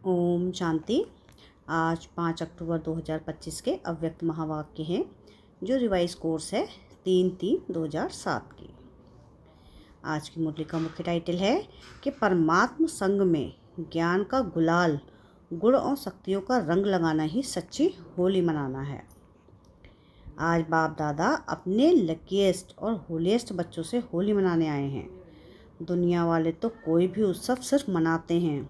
ओम शांति। आज 5 अक्टूबर 2025 के अव्यक्त महावाक्य हैं जो रिवाइज कोर्स है 3/3/2007 की। आज की मुरली का मुख्य टाइटल है कि परमात्म संग में ज्ञान का गुलाल, गुण और शक्तियों का रंग लगाना ही सच्ची होली मनाना है। आज बाप दादा अपने लकीएस्ट और होलीएस्ट बच्चों से होली मनाने आए हैं। दुनिया वाले तो कोई भी उत्सव सिर्फ मनाते हैं,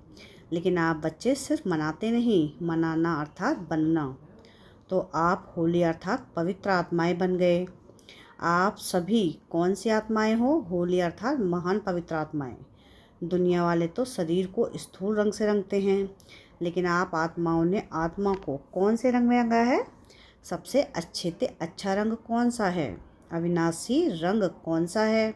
लेकिन आप बच्चे सिर्फ मनाते नहीं, मनाना अर्थात बनना। तो आप होली अर्थात पवित्र आत्माएं बन गए। आप सभी कौन सी आत्माएं हो? होली अर्थात महान पवित्र आत्माएं। दुनिया वाले तो शरीर को स्थूल रंग से रंगते हैं, लेकिन आप आत्माओं ने आत्मा को कौन से रंग में रंगा है? सबसे अच्छे से अच्छा रंग कौन सा है? अविनाशी रंग कौन सा है?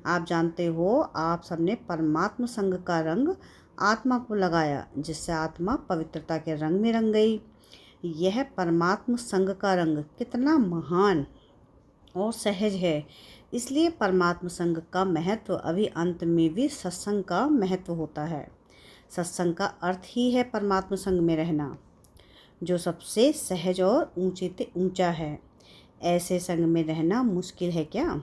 आप जानते हो, आप सबने परमात्म संग का रंग आत्मा को लगाया, जिससे आत्मा पवित्रता के रंग में रंग गई। यह परमात्म संग का रंग कितना महान और सहज है। इसलिए परमात्म संग का महत्व अभी अंत में भी सत्संग का महत्व होता है। सत्संग का अर्थ ही है परमात्म संग में रहना, जो सबसे सहज और ऊंचे से ऊंचा है। ऐसे संग में रहना मुश्किल है क्या?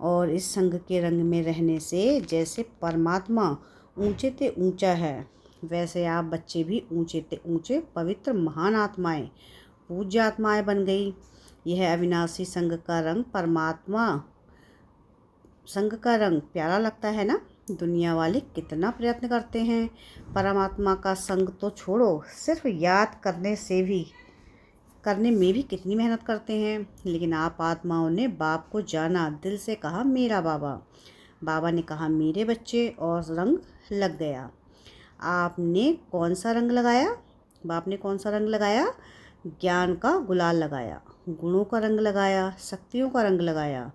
और इस संग के रंग में रहने से जैसे परमात्मा ऊंचे से ऊंचा है, वैसे आप बच्चे भी ऊंचे से ऊंचे पवित्र महान आत्माएं, पूज्य आत्माएं बन गई। यह अविनाशी संग का रंग, परमात्मा संग का रंग प्यारा लगता है ना? दुनिया वाले कितना प्रयत्न करते हैं, परमात्मा का संग तो छोड़ो, सिर्फ याद करने में भी कितनी मेहनत करते हैं। लेकिन आप आत्माओं ने बाप को जाना, दिल से कहा मेरा बाबा, बाबा ने कहा मेरे बच्चे, और रंग लग गया। आपने कौन सा रंग लगाया? बाप ने कौन सा रंग लगाया? ज्ञान का गुलाल लगाया, गुणों का रंग लगाया, शक्तियों का रंग लगाया,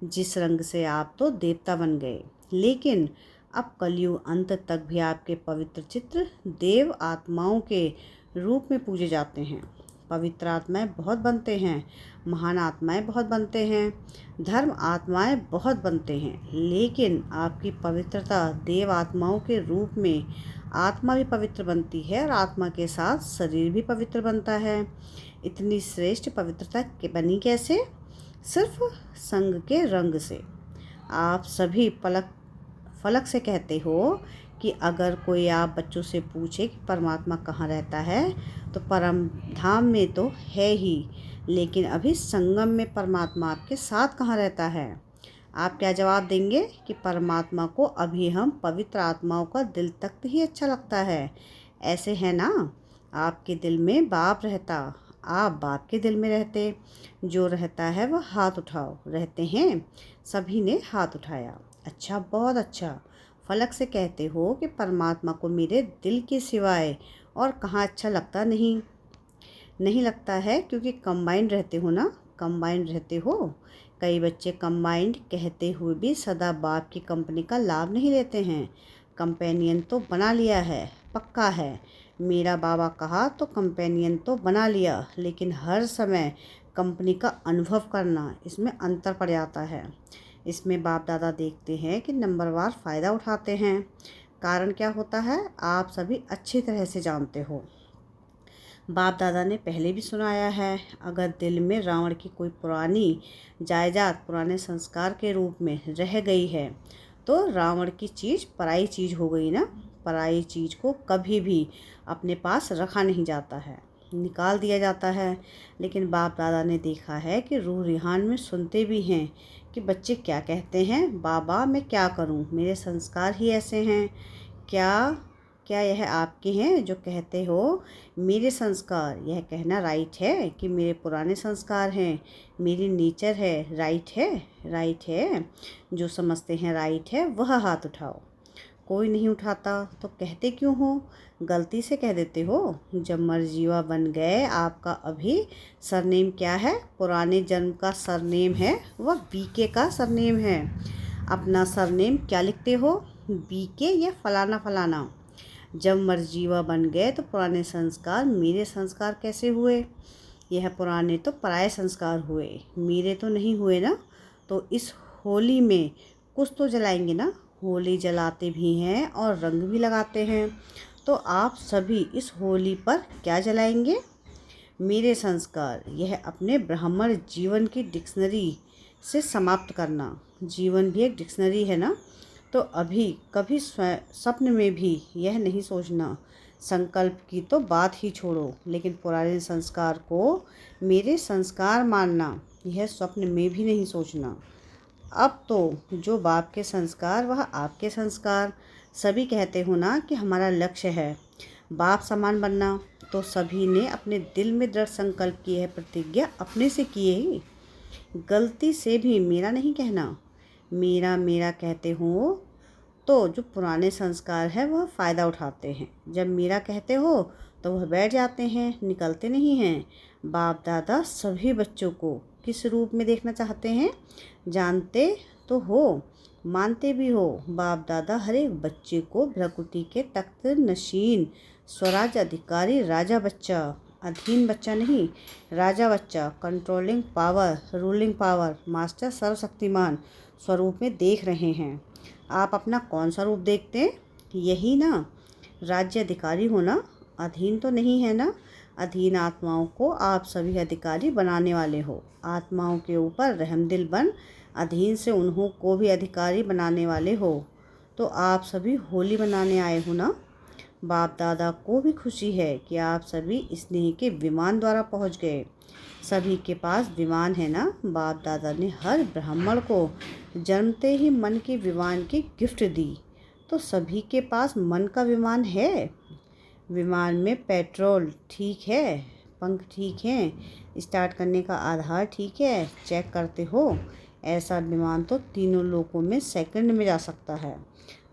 जिस रंग से आप तो देवता बन गए। लेकिन अब कलयुग अंत तक भी आपके पवित्र चित्र देव आत्माओं के रूप में पूजे जाते हैं। पवित्र आत्माएं बहुत बनते हैं, महान आत्माएं बहुत बनते हैं, धर्म आत्माएं बहुत बनते हैं, लेकिन आपकी पवित्रता देव आत्माओं के रूप में आत्मा भी पवित्र बनती है और आत्मा के साथ शरीर भी पवित्र बनता है। इतनी श्रेष्ठ पवित्रता बनी कैसे? सिर्फ संग के रंग से। आप सभी फलक से कहते हो कि अगर कोई आप बच्चों से पूछे कि परमात्मा कहाँ रहता है, तो परम धाम में तो है ही, लेकिन अभी संगम में परमात्मा आपके साथ कहाँ रहता है? आप क्या जवाब देंगे? कि परमात्मा को अभी हम पवित्र आत्माओं का दिल तक ही अच्छा लगता है। ऐसे है ना? आपके दिल में बाप रहता, आप बाप के दिल में रहते। जो रहता है वह हाथ उठाओ। रहते हैं? सभी ने हाथ उठाया। अच्छा, बहुत अच्छा। फलक से कहते हो कि परमात्मा को मेरे दिल के सिवाय और कहाँ अच्छा लगता नहीं लगता है, क्योंकि कंबाइंड रहते हो ना? कंबाइंड रहते हो। कई बच्चे कंबाइंड कहते हुए भी सदा बाप की कंपनी का लाभ नहीं लेते हैं। कंपेनियन तो बना लिया है, पक्का है। मेरा बाबा कहा तो कंपेनियन तो बना लिया, लेकिन हर समय कंपनी का अनुभव करना, इसमें अंतर पड़ जाता है। इसमें बाप दादा देखते हैं कि नंबरवार फ़ायदा उठाते हैं। कारण क्या होता है, आप सभी अच्छी तरह से जानते हो। बाप दादा ने पहले भी सुनाया है, अगर दिल में रावण की कोई पुरानी जायदाद पुराने संस्कार के रूप में रह गई है, तो रावण की चीज़ पराई चीज़ हो गई ना। पराई चीज़ को कभी भी अपने पास रखा नहीं जाता है, निकाल दिया जाता है। लेकिन बाप दादा ने देखा है कि रूह रिहान में सुनते भी हैं कि बच्चे क्या कहते हैं, बाबा मैं क्या करूं, मेरे संस्कार ही ऐसे हैं। क्या क्या यह आपके हैं जो कहते हो मेरे संस्कार? यह कहना राइट है कि मेरे पुराने संस्कार हैं, मेरी नेचर है? राइट है? राइट है। जो समझते हैं राइट है वह हाथ उठाओ। कोई नहीं उठाता तो कहते क्यों हो? गलती से कह देते हो। जब मरजीवा बन गए, आपका अभी सरनेम क्या है? पुराने जन्म का सरनेम है, वह बीके का सरनेम है। अपना सरनेम क्या लिखते हो? बीके या फलाना फलाना। जब मरजीवा बन गए तो पुराने संस्कार मेरे संस्कार कैसे हुए? यह पुराने तो पराये संस्कार हुए, मेरे तो नहीं हुए ना। तो इस होली में कुछ तो जलाएंगे ना। होली जलाते भी हैं और रंग भी लगाते हैं, तो आप सभी इस होली पर क्या जलाएंगे? मेरे संस्कार, यह अपने ब्राह्मण जीवन की डिक्शनरी से समाप्त करना। जीवन भी एक डिक्शनरी है ना, तो अभी कभी स्वप्न में भी यह नहीं सोचना। संकल्प की तो बात ही छोड़ो, लेकिन पुराने संस्कार को मेरे संस्कार मानना, यह स्वप्न में भी नहीं सोचना। अब तो जो बाप के संस्कार वह आपके संस्कार। सभी कहते हो ना कि हमारा लक्ष्य है बाप समान बनना, तो सभी ने अपने दिल में दृढ़ संकल्प की है प्रतिज्ञा अपने से किए ही। गलती से भी मेरा नहीं कहना। मेरा मेरा कहते हो तो जो पुराने संस्कार है वह फ़ायदा उठाते हैं। जब मेरा कहते हो तो वह बैठ जाते हैं, निकलते नहीं हैं। बाप दादा सभी बच्चों को किस रूप में देखना चाहते हैं जानते तो हो, मानते भी हो। बाप दादा हर एक बच्चे को प्रकृति के तख्त नशीन स्वराज अधिकारी राजा बच्चा, अधीन बच्चा नहीं, राजा बच्चा, controlling power, ruling power, master सर्वशक्तिमान स्वरूप में देख रहे हैं। आप अपना कौन सा रूप देखते हैं? यही ना, राज्य अधिकारी हो ना, अधीन तो नहीं है ना। अधीन आत्माओं को आप सभी अधिकारी बनाने वाले हो। आत्माओं के ऊपर रहमदिल बन अधीन से उन्हों को भी अधिकारी बनाने वाले हो। तो आप सभी होली मनाने आए हो ना। बाप दादा को भी खुशी है कि आप सभी स्नेह के विमान द्वारा पहुंच गए। सभी के पास विमान है ना। बाप दादा ने हर ब्राह्मण को जन्मते ही मन के विमान की गिफ्ट दी, तो सभी के पास मन का विमान है। विमान में पेट्रोल ठीक है, पंख ठीक हैं, स्टार्ट करने का आधार ठीक है, चेक करते हो। ऐसा विमान तो तीनों लोकों में सेकंड में जा सकता है।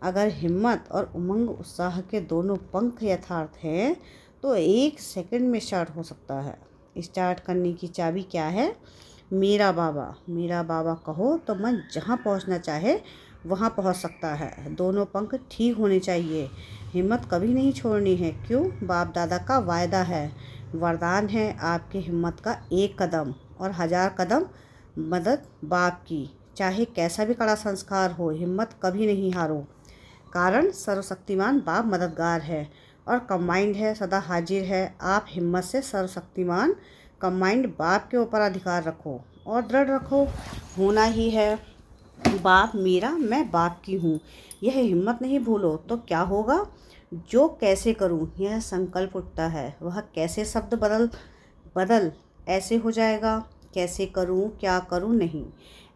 अगर हिम्मत और उमंग उत्साह के दोनों पंख यथार्थ हैं तो 1 सेकंड में स्टार्ट हो सकता है। स्टार्ट करने की चाबी क्या है? मेरा बाबा। मेरा बाबा कहो तो मन जहाँ पहुँचना चाहे वहाँ पहुँच सकता है। दोनों पंख ठीक होने चाहिए। हिम्मत कभी नहीं छोड़नी है। क्यों? बाप दादा का वायदा है, वरदान है आपकी हिम्मत का 1 कदम और 1000 कदम मदद बाप की। चाहे कैसा भी कड़ा संस्कार हो, हिम्मत कभी नहीं हारो। कारण सर्वशक्तिमान बाप मददगार है और कंबाइंड है, सदा हाजिर है। आप हिम्मत से सर्वशक्तिमान कंबाइंड बाप के ऊपर अधिकार रखो और दृढ़ रखो। होना ही है बाप मेरा, मैं बाप की हूँ, यह हिम्मत नहीं भूलो। तो क्या होगा? जो कैसे करूँ यह संकल्प उठता है, वह कैसे शब्द बदल बदल ऐसे हो जाएगा। कैसे करूँ, क्या करूँ नहीं,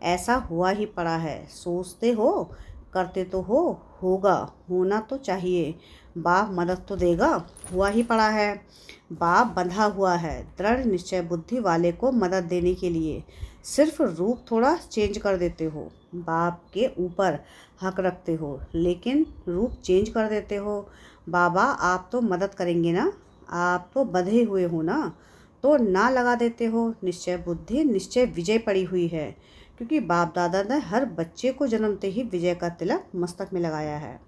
ऐसा हुआ ही पड़ा है। सोचते हो, करते तो हो, होगा, होना तो चाहिए। बाप मदद तो देगा, हुआ ही पड़ा है। बाप बंधा हुआ है दृढ़ निश्चय बुद्धि वाले को मदद देने के लिए। सिर्फ रूप थोड़ा चेंज कर देते हो। बाप के ऊपर हक रखते हो लेकिन रूप चेंज कर देते हो। बाबा आप तो मदद करेंगे ना, आप तो बंधे हुए हो ना, तो ना लगा देते हो। निश्चय बुद्धि, निश्चय विजय पड़ी हुई है, क्योंकि बाप दादा ने हर बच्चे को जन्मते ही विजय का तिलक मस्तक में लगाया है।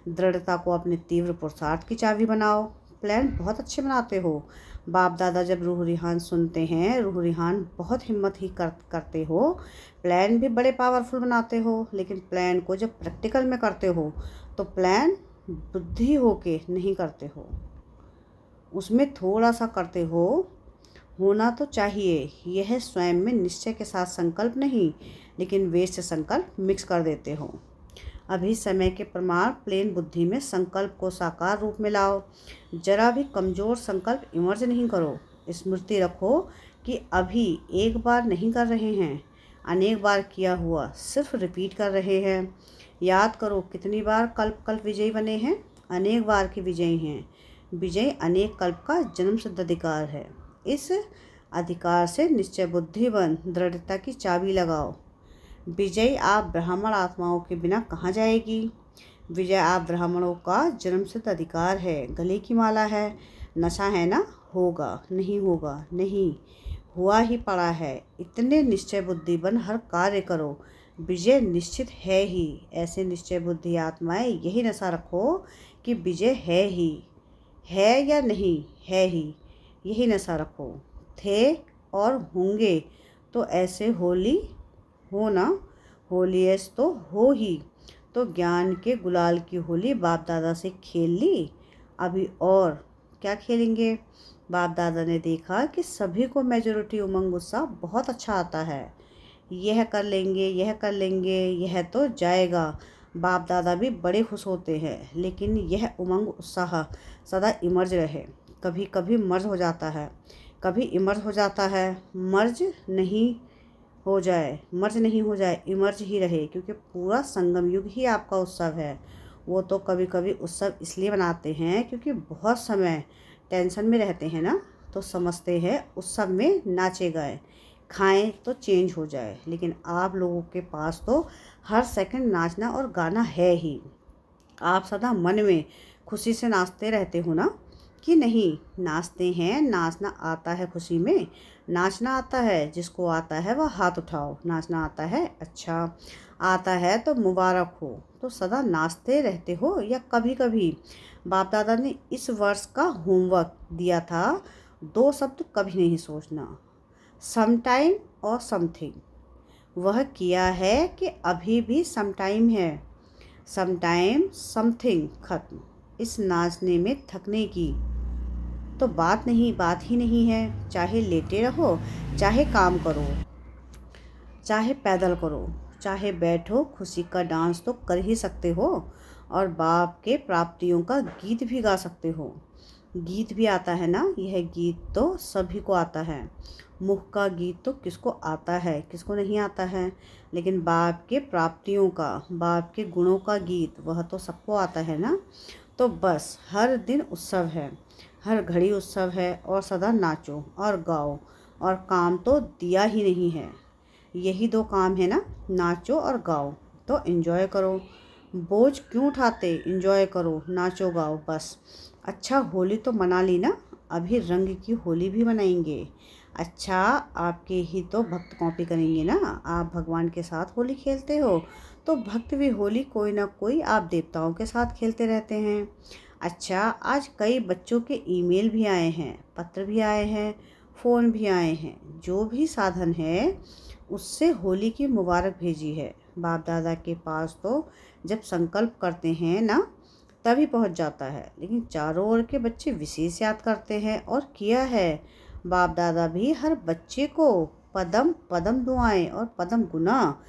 दृढ़ता को अपने तीव्र पुरुषार्थ की चाबी बनाओ। प्लान बहुत अच्छे बनाते हो। बाप दादा जब रूह रिहान सुनते हैं, रूह रिहान बहुत हिम्मत ही करते हो। प्लान भी बड़े पावरफुल बनाते हो, लेकिन प्लान को जब प्रैक्टिकल में करते हो तो प्लान बुद्धि होके नहीं करते हो, उसमें थोड़ा सा करते हो। होना तो चाहिए। यह स्वयं में निश्चय के साथ संकल्प नहीं, लेकिन वेश से संकल्प मिक्स कर देते हो। अभी समय के प्रमाण प्लेन बुद्धि में संकल्प को साकार रूप में लाओ। जरा भी कमज़ोर संकल्प इमर्ज नहीं करो। स्मृति रखो कि अभी एक बार नहीं कर रहे हैं, अनेक बार किया हुआ सिर्फ रिपीट कर रहे हैं। याद करो कितनी बार कल्प कल्प विजयी बने हैं, अनेक बार के विजयी हैं। विजय अनेक कल्प का जन्म सिद्ध अधिकार है। इस अधिकार से निश्चय बुद्धि बन दृढ़ता की चाबी लगाओ। विजय आप ब्राह्मण आत्माओं के बिना कहाँ जाएगी? विजय आप ब्राह्मणों का जन्म सिद्ध अधिकार है, गले की माला है। नशा है ना, होगा नहीं, होगा नहीं, हुआ ही पड़ा है। इतने निश्चय बुद्धि बन हर कार्य करो, विजय निश्चित है ही। ऐसे निश्चय बुद्धि आत्माएं यही नशा रखो कि विजय है ही, है या नहीं है ही, यही नशा रखो। थे और होंगे तो ऐसे होली हो ना, होलीएस तो हो ही। तो ज्ञान के गुलाल की होली बाप दादा से खेल ली अभी और क्या खेलेंगे। बाप दादा ने देखा कि सभी को मेजॉरिटी उमंग उत्साह बहुत अच्छा आता है। यह कर लेंगे, यह कर लेंगे, यह तो जाएगा। बाप दादा भी बड़े खुश होते हैं, लेकिन यह उमंग उत्साह सदा इमर्ज रहे। कभी कभी मर्ज हो जाता है, कभी इमर्ज हो जाता है। नहीं मर्ज नहीं हो जाए, इमर्ज ही रहे, क्योंकि पूरा संगम युग ही आपका उत्सव है। वो तो कभी कभी उत्सव इसलिए मनाते हैं क्योंकि बहुत समय टेंशन में रहते हैं ना, तो समझते हैं उत्सव में नाचे गाए खाएं तो चेंज हो जाए। लेकिन आप लोगों के पास तो हर सेकंड नाचना और गाना है ही। आप सदा मन में खुशी से नाचते रहते हो ना, कि नहीं? नाचते हैं, नाचना आता है खुशी में। नाचना आता है, जिसको आता है वह हाथ उठाओ। नाचना आता है, अच्छा आता है तो मुबारक हो। तो सदा नाचते रहते हो या कभी कभी? बाप दादा ने इस वर्ष का होमवर्क दिया था, 2 शब्द कभी नहीं सोचना, समटाइम और समथिंग। वह किया है कि अभी भी समटाइम है, समटाइम समथिंग खत्म। इस नाचने में थकने की तो बात ही नहीं है। चाहे लेटे रहो, चाहे काम करो, चाहे पैदल करो, चाहे बैठो, खुशी का डांस तो कर ही सकते हो। और बाप के प्राप्तियों का गीत भी गा सकते हो। गीत भी आता है ना, यह गीत तो सभी को आता है। मुख का गीत तो किसको आता है, किसको नहीं आता है। लेकिन बाप के प्राप्तियों का, बाप के गुणों का गीत, वह तो सबको आता है ना। तो बस हर दिन उत्सव है, हर घड़ी उत्सव है, और सदा नाचो और गाओ। और काम तो दिया ही नहीं है। यही 2 काम है ना, नाचो और गाओ। तो एंजॉय करो, बोझ क्यों उठाते, एंजॉय करो, नाचो गाओ बस। अच्छा, होली तो मना ली ना, अभी रंग की होली भी मनाएंगे। अच्छा, आपके ही तो भक्त कॉपी करेंगे ना। आप भगवान के साथ होली खेलते हो, तो भक्त भी होली कोई ना कोई आप देवताओं के साथ खेलते रहते हैं। अच्छा, आज कई बच्चों के ईमेल भी आए हैं, पत्र भी आए हैं, फ़ोन भी आए हैं। जो भी साधन है उससे होली की मुबारक भेजी है। बाप दादा के पास तो जब संकल्प करते हैं ना, तभी पहुंच जाता है। लेकिन चारों ओर के बच्चे विशेष याद करते हैं, और किया है। बाप दादा भी हर बच्चे को पदम पदम दुआएं और पदम गुना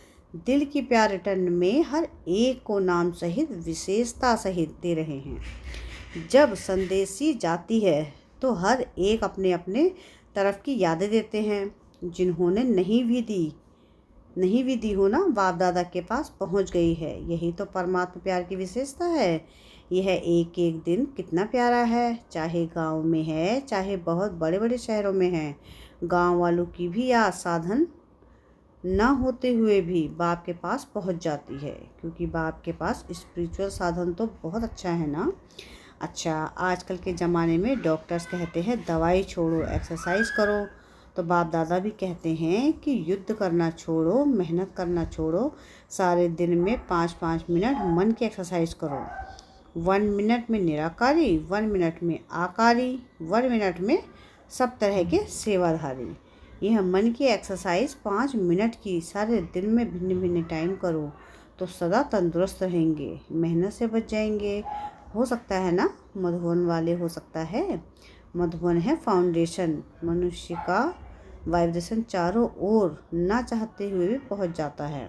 दिल की प्यार रिटर्न में हर एक को नाम सहित विशेषता सहित दे रहे हैं। जब संदेशी जाती है तो हर एक अपने अपने तरफ की यादें देते हैं। जिन्होंने नहीं भी दी हो ना, बाप दादा के पास पहुंच गई है। यही तो परमात्मा प्यार की विशेषता है। यह एक एक दिन कितना प्यारा है, चाहे गांव में है, चाहे बहुत बड़े बड़े शहरों में है। गांव वालों की भी याद साधन ना होते हुए भी बाप के पास पहुंच जाती है, क्योंकि बाप के पास स्पिरिचुअल साधन तो बहुत अच्छा है ना। अच्छा, आजकल के ज़माने में डॉक्टर्स कहते हैं दवाई छोड़ो, एक्सरसाइज करो। तो बाप दादा भी कहते हैं कि युद्ध करना छोड़ो, मेहनत करना छोड़ो, सारे दिन में 5-5 मिनट मन की एक्सरसाइज करो। 1 मिनट में निराकारी, 1 मिनट में आकारी, 1 मिनट में सब तरह के सेवाधारी। यह मन की एक्सरसाइज 5 मिनट की सारे दिन में भिन्न भिन्न टाइम करो, तो सदा तंदुरुस्त रहेंगे, मेहनत से बच जाएंगे। हो सकता है ना, मधुबन वाले, हो सकता है। मधुबन है फाउंडेशन, मनुष्य का वाइब्रेशन चारों ओर ना चाहते हुए भी पहुंच जाता है।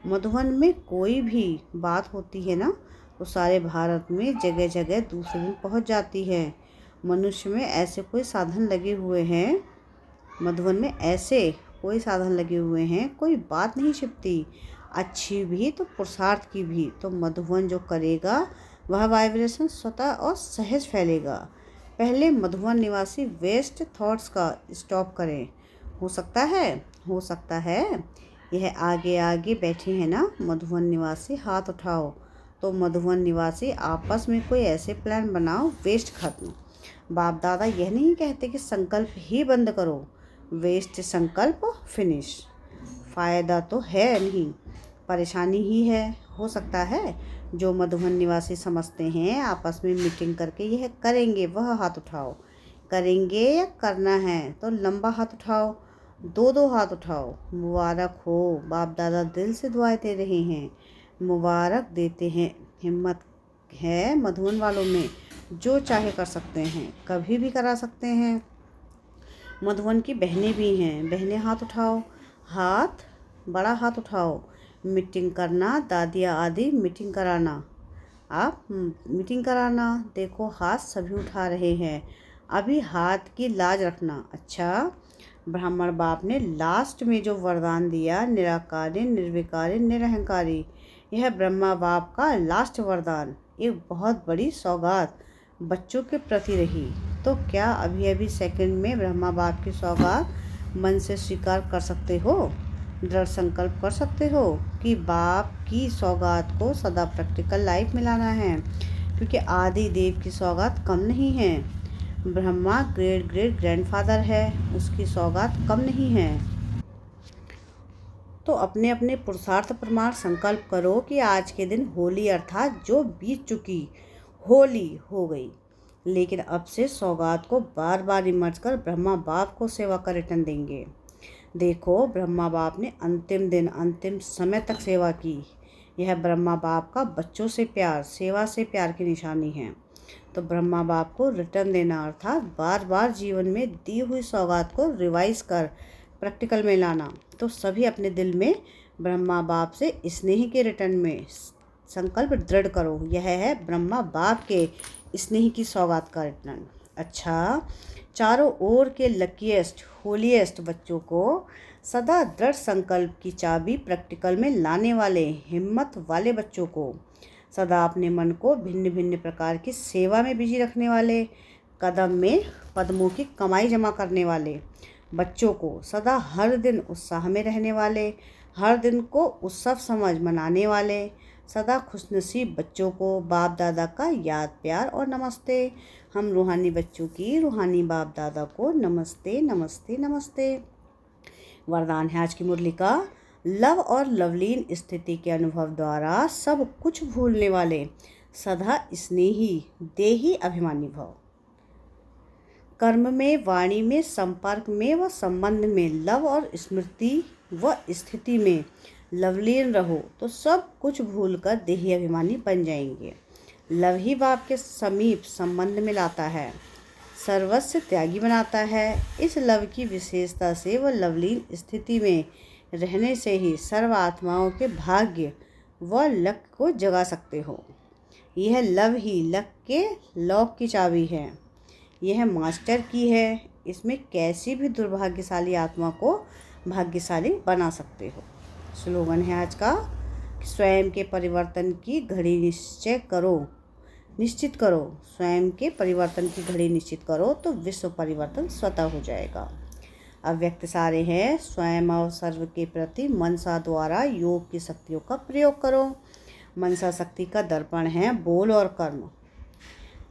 मधुबन में कोई भी बात होती है ना, तो सारे भारत में जगह जगह दूसरे दिन पहुंच जाती है। मनुष्य में ऐसे कोई साधन लगे हुए हैं, मधुबन में ऐसे कोई साधन लगे हुए हैं, कोई बात नहीं छिपती, अच्छी भी तो पुरुषार्थ की भी। तो मधुबन जो करेगा वह वाइब्रेशन स्वतः और सहज फैलेगा। पहले मधुबन निवासी वेस्ट थॉट्स का स्टॉप करें। हो सकता है, हो सकता है। यह आगे आगे बैठे हैं ना मधुबन निवासी, हाथ उठाओ। तो मधुबन निवासी आपस में कोई ऐसे प्लान बनाओ, वेस्ट खत्म। बाप दादा यह नहीं कहते कि संकल्प ही बंद करो, वेस्ट संकल्प फिनिश। फ़ायदा तो है नहीं, परेशानी ही है। हो सकता है जो मधुबन निवासी समझते हैं आपस में मीटिंग करके यह करेंगे, वह हाथ उठाओ। करेंगे या करना है तो लंबा हाथ उठाओ, 2-2 हाथ उठाओ। मुबारक हो, बाप दादा दिल से दुआएं दे रहे हैं, मुबारक देते हैं। हिम्मत है मधुबन वालों में, जो चाहे कर सकते हैं, कभी भी करा सकते हैं। मधुबन की बहनें भी हैं। बहनें हाथ उठाओ, हाथ, बड़ा हाथ उठाओ। मीटिंग करना, दादियाँ आदि मीटिंग कराना। आप मीटिंग कराना। देखो हाथ सभी उठा रहे हैं। अभी हाथ की लाज रखना। अच्छा, ब्राह्मण बाप ने लास्ट में जो वरदान दिया, निराकारी निर्विकारी निरहंकारी, यह ब्रह्मा बाप का लास्ट वरदान एक बहुत बड़ी सौगात बच्चों के प्रति रही। तो क्या अभी अभी सेकंड में ब्रह्मा बाप की सौगात मन से स्वीकार कर सकते हो? दृढ़ संकल्प कर सकते हो कि बाप की सौगात को सदा प्रैक्टिकल लाइफ में लाना है, क्योंकि आदि देव की सौगात कम नहीं है। ब्रह्मा ग्रेट ग्रेट ग्रैंडफादर है, उसकी सौगात कम नहीं है। तो अपने अपने पुरुषार्थ प्रमाण संकल्प करो कि आज के दिन होली अर्थात जो बीत चुकी होली हो गई, लेकिन अब से सौगात को बार बार इमर्ज कर ब्रह्मा बाप को सेवा का रिटर्न देंगे। देखो ब्रह्मा बाप ने अंतिम दिन अंतिम समय तक सेवा की। यह ब्रह्मा बाप का बच्चों से प्यार, सेवा से प्यार की निशानी है। तो ब्रह्मा बाप को रिटर्न देना अर्थात बार बार जीवन में दी हुई सौगात को रिवाइज कर प्रैक्टिकल में लाना। तो सभी अपने दिल में ब्रह्मा बाप से स्नेह के रिटर्न में संकल्प दृढ़ करो। यह है ब्रह्मा बाप के स्नेह की सौगात का रिटर्न। अच्छा, चारों ओर के लकीएस्ट होलीएस्ट बच्चों को सदा दृढ़ संकल्प की चाबी प्रैक्टिकल में लाने वाले हिम्मत वाले बच्चों को, सदा अपने मन को भिन्न भिन्न प्रकार की सेवा में बिजी रखने वाले, कदम में पद्मों की कमाई जमा करने वाले बच्चों को, सदा हर दिन उत्साह में रहने वाले, हर दिन को उत्सव समझ मनाने वाले, सदा खुशनसीब बच्चों को बाप दादा का याद प्यार और नमस्ते। हम रूहानी बच्चों की रूहानी बाप दादा को नमस्ते नमस्ते नमस्ते। वरदान है आज की मुरली का, लव और लवलीन स्थिति के अनुभव द्वारा सब कुछ भूलने वाले, सदा स्नेही देही अभिमानी भव। कर्म में, वाणी में, संपर्क में व संबंध में, लव और स्मृति व स्थिति में लवलीन रहो तो सब कुछ भूलकर देही अभिमानी बन जाएंगे। लव ही बाप के समीप संबंध में लाता है, सर्वस्व त्यागी बनाता है। इस लव की विशेषता से व लवलीन स्थिति में रहने से ही सर्व आत्माओं के भाग्य व लक को जगा सकते हो। यह लव ही लक के लॉक की चाबी है, यह मास्टर की है। इसमें कैसी भी दुर्भाग्यशाली आत्मा को भाग्यशाली बना सकते हो। स्लोगन है आज का, स्वयं के परिवर्तन की घड़ी निश्चित करो। स्वयं के परिवर्तन की घड़ी निश्चित करो तो विश्व परिवर्तन स्वतः हो जाएगा। अव्यक्त सारे हैं, स्वयं और सर्व के प्रति मनसा द्वारा योग की शक्तियों का प्रयोग करो। मनसा शक्ति का दर्पण है बोल और कर्म।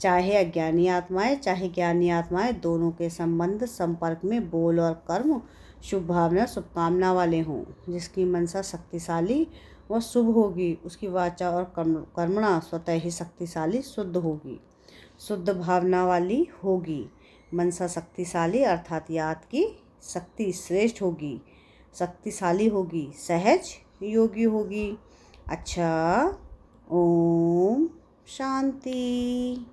चाहे अज्ञानी आत्माएं चाहे ज्ञानी आत्माएं, दोनों के संबंध संपर्क में बोल और कर्म शुभ भावना शुभकामना वाले हों। जिसकी मनसा शक्तिशाली व शुभ होगी, उसकी वाचा और कर्मणा स्वतः ही शक्तिशाली शुद्ध होगी, शुद्ध भावना वाली होगी। मनसा शक्तिशाली अर्थात याद की शक्ति श्रेष्ठ होगी, शक्तिशाली होगी, सहज योगी होगी। अच्छा, ओम शांति।